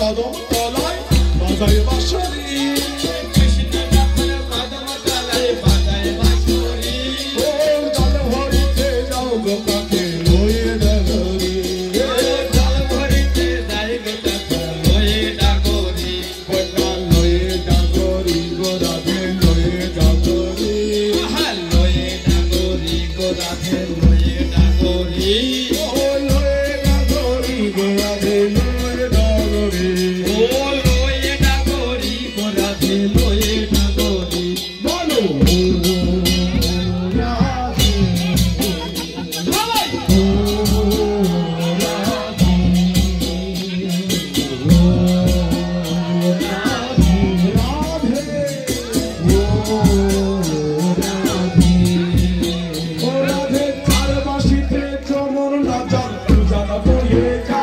কদম তলায় বাজায় বাঁশরি কৃষ্ণ যখন কদম তলায় বাজায় বাঁশরি ও জল ভরিতে যাও গো কাকে লয়ে ডাগরি জল ভরিতে যাই গো কাকে লয়ে ডাগরি বন্যা লয়ে ডাগরি গো রাধে লয়ে ডাগরি লয়ে ডাগরি গো রাধে লয়ে ডাগরি Yeah.